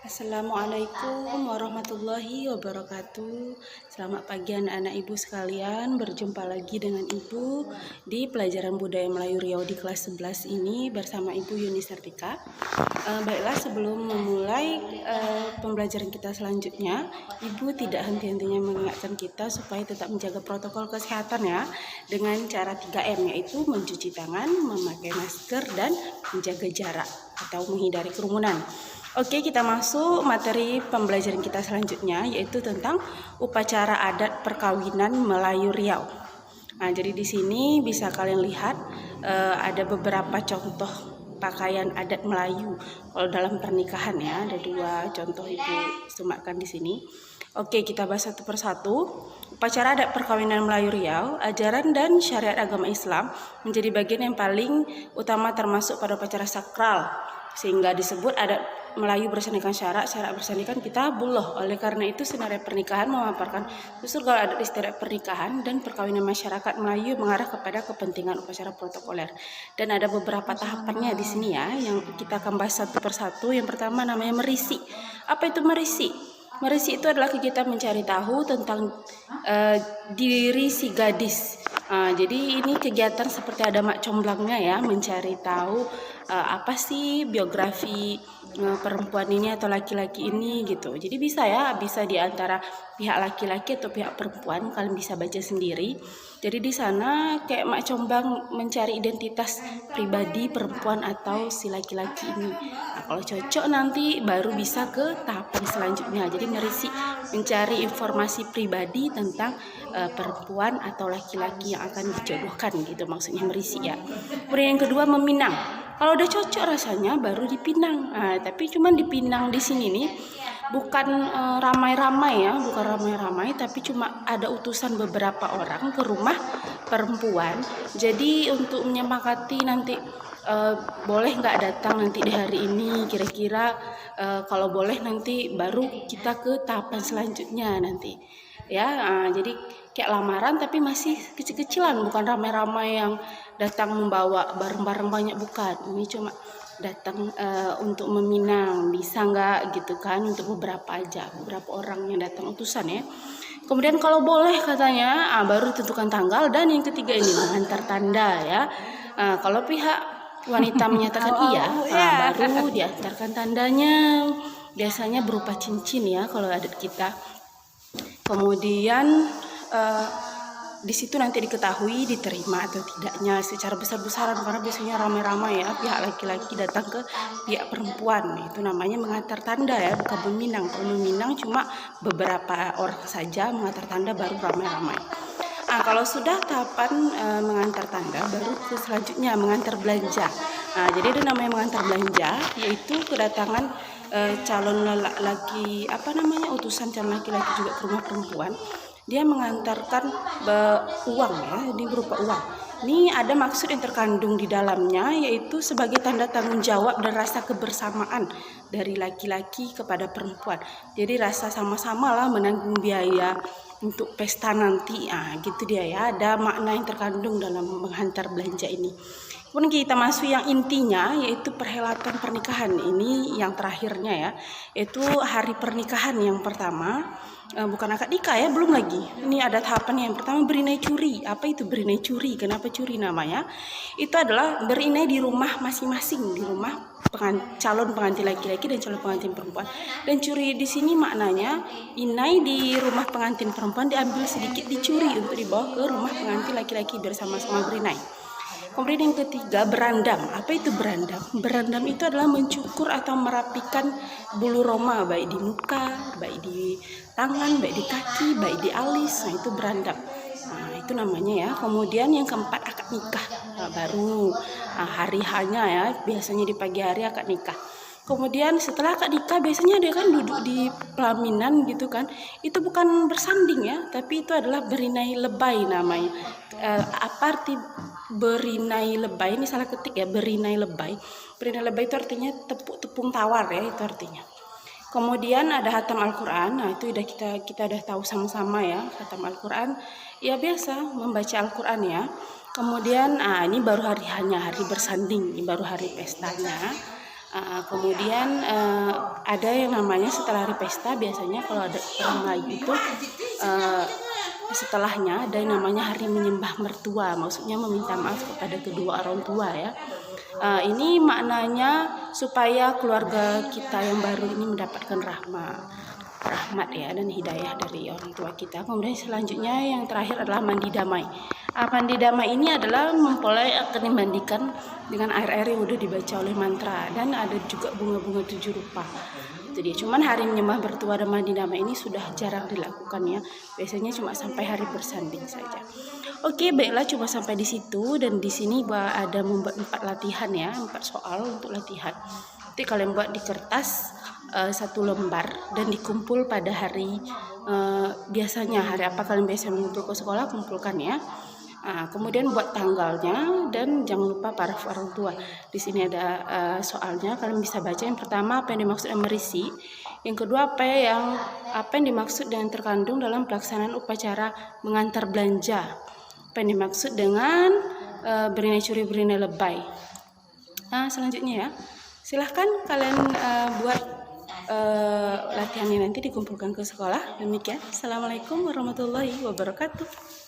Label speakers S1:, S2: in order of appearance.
S1: Assalamualaikum warahmatullahi wabarakatuh. Selamat pagi anak-anak ibu sekalian. Berjumpa lagi dengan ibu di pelajaran budaya Melayu Riau di kelas 11 ini bersama ibu Yuni Sartika. Baiklah, sebelum memulai pembelajaran kita selanjutnya, ibu tidak henti-hentinya mengingatkan kita supaya tetap menjaga protokol kesehatan ya, dengan cara 3M, yaitu mencuci tangan, memakai masker, dan menjaga jarak atau menghindari kerumunan. Oke, kita masuk materi pembelajaran kita selanjutnya, yaitu tentang upacara adat perkawinan Melayu Riau. Nah, jadi di sini bisa kalian lihat ada beberapa contoh pakaian adat Melayu. Kalau dalam pernikahan ya, ada dua contoh ibu sematkan di sini. Oke, kita bahas satu persatu. Upacara adat perkawinan Melayu Riau, ajaran dan syariat agama Islam menjadi bagian yang paling utama termasuk pada upacara sakral, sehingga disebut adat Melayu bersandingkan syarak bersandingkan kitabullah. Oleh karena itu, senarai pernikahan memaparkan unsur adat istiadat pernikahan dan perkawinan masyarakat Melayu mengarah kepada kepentingan upacara protokoler. Dan ada beberapa tahapannya di sini ya, yang kita akan bahas satu persatu. Yang pertama namanya merisi. Apa itu merisi? Merisi itu adalah kegiatan mencari tahu tentang diri si gadis. Jadi ini kegiatan seperti ada mak comblangnya ya, mencari tahu apa sih biografi perempuan ini atau laki-laki ini gitu. Jadi bisa di antara pihak laki-laki atau pihak perempuan, kalian bisa baca sendiri. Jadi di sana kayak mak comblang mencari identitas pribadi perempuan atau si laki-laki ini. Nah, kalau cocok nanti baru bisa ke tahapan selanjutnya. Jadi merisi mencari informasi pribadi tentang perempuan atau laki-laki yang akan dijodohkan gitu, maksudnya merisi ya. Kemudian yang kedua meminang. Kalau udah cocok rasanya baru dipinang. Tapi cuman dipinang di sini nih bukan ramai-ramai ya, bukan ramai-ramai, tapi cuma ada utusan beberapa orang ke rumah perempuan. Jadi untuk menyepakati nanti boleh nggak datang nanti di hari ini, kira-kira kalau boleh nanti baru kita ke tahapan selanjutnya nanti ya. Jadi kayak lamaran tapi masih kecil-kecilan, bukan ramai-ramai yang datang membawa barang-barang banyak, bukan. Ini cuma datang untuk meminang, bisa nggak gitu kan, untuk beberapa aja, beberapa orang yang datang utusan ya. Kemudian kalau boleh katanya baru tentukan tanggal, dan yang ketiga ini mengantar tanda ya. Kalau pihak wanita menyatakan iya, baru diantarkan tandanya, biasanya berupa cincin ya kalau adat kita. Kemudian di situ nanti diketahui diterima atau tidaknya secara besar-besaran, karena biasanya ramai-ramai ya, pihak laki-laki datang ke pihak perempuan. Itu namanya mengantar tanda ya, bukan meminang. Kalau meminang cuma beberapa orang saja, mengantar tanda baru ramai-ramai. Kalau sudah tahapan mengantar tanda, baru ke selanjutnya mengantar belanja. Jadi ada namanya mengantar belanja, yaitu kedatangan calon laki, utusan calon laki-laki juga ke rumah perempuan. Dia mengantarkan uang ya, ini berupa uang. Ini ada maksud yang terkandung di dalamnya, yaitu sebagai tanda tanggung jawab dan rasa kebersamaan dari laki-laki kepada perempuan. Jadi rasa sama-sama lah menanggung biaya untuk pesta nanti, gitu dia ya. Ada makna yang terkandung dalam menghantar belanja ini. Kemudian kita masuk yang intinya, yaitu perhelatan pernikahan. Ini yang terakhirnya ya, yaitu hari pernikahan yang pertama. Bukan akad nikah ya, belum lagi. Ini ada tahapan yang pertama, berinai curi. Apa itu berinai curi? Kenapa curi namanya? Itu adalah berinai di rumah masing-masing, di rumah calon pengantin laki-laki dan calon pengantin perempuan. Dan curi di sini maknanya inai di rumah pengantin perempuan diambil sedikit, dicuri untuk dibawa ke rumah pengantin laki-laki bersama-sama berinai. Kemudian yang ketiga, berandam. Apa itu berandam? Berandam itu adalah mencukur atau merapikan bulu roma, baik di muka, baik di tangan, baik di kaki, baik di alis. Itu berandam. Itu namanya ya. Kemudian yang keempat, akad nikah. Baru hari hanya ya, biasanya di pagi hari akad nikah. Kemudian setelah akad nikah biasanya dia kan duduk di pelaminan gitu kan. Itu bukan bersanding ya, tapi itu adalah berinai lebay namanya. Apa arti berinai lebay? Ini salah ketik ya, berinai lebay. Berinai lebay itu artinya tepung tawar ya, itu artinya. Kemudian ada khatam Al-Quran. Itu udah kita udah tahu sama-sama ya, khatam Al-Quran. Ya biasa membaca Al-Quran ya. Kemudian ini baru hari bersanding, ini baru hari pestanya. Kemudian ada yang namanya setelah hari pesta, biasanya kalau ada orang Melayu itu setelahnya ada yang namanya hari menyembah mertua, maksudnya meminta maaf kepada kedua orang tua ya. Ini maknanya supaya keluarga kita yang baru ini mendapatkan rahmat ya dan hidayah dari orang tua kita. Kemudian selanjutnya yang terakhir adalah mandi damai. Mandi damai ini adalah mempelai akan dimandikan dengan air-air yang udah dibaca oleh mantra, dan ada juga bunga-bunga 7 rupa. Itu dia. Cuman hari menyembah mertua dan mandi damai ini sudah jarang dilakukan ya. Biasanya cuma sampai hari bersanding saja. Oke, baiklah, cuma sampai di situ, dan di sini ada membuat 4 latihan ya, 4 soal untuk latihan. Nanti kalian buat di kertas 1 lembar dan dikumpul pada hari biasanya, hari apa kalian biasa mengumpul ke sekolah, kumpulkan ya. Kemudian buat tanggalnya dan jangan lupa para orang tua. Di sini ada soalnya, kalian bisa baca. Yang pertama, apa yang dimaksud dengan merisi. Yang kedua, apa yang dimaksud dengan terkandung dalam pelaksanaan upacara mengantar belanja. Apa yang dimaksud dengan berinai curi berinai lebay. Selanjutnya ya, silahkan kalian buat latihannya, nanti dikumpulkan ke sekolah. Demikian. Assalamualaikum warahmatullahi wabarakatuh.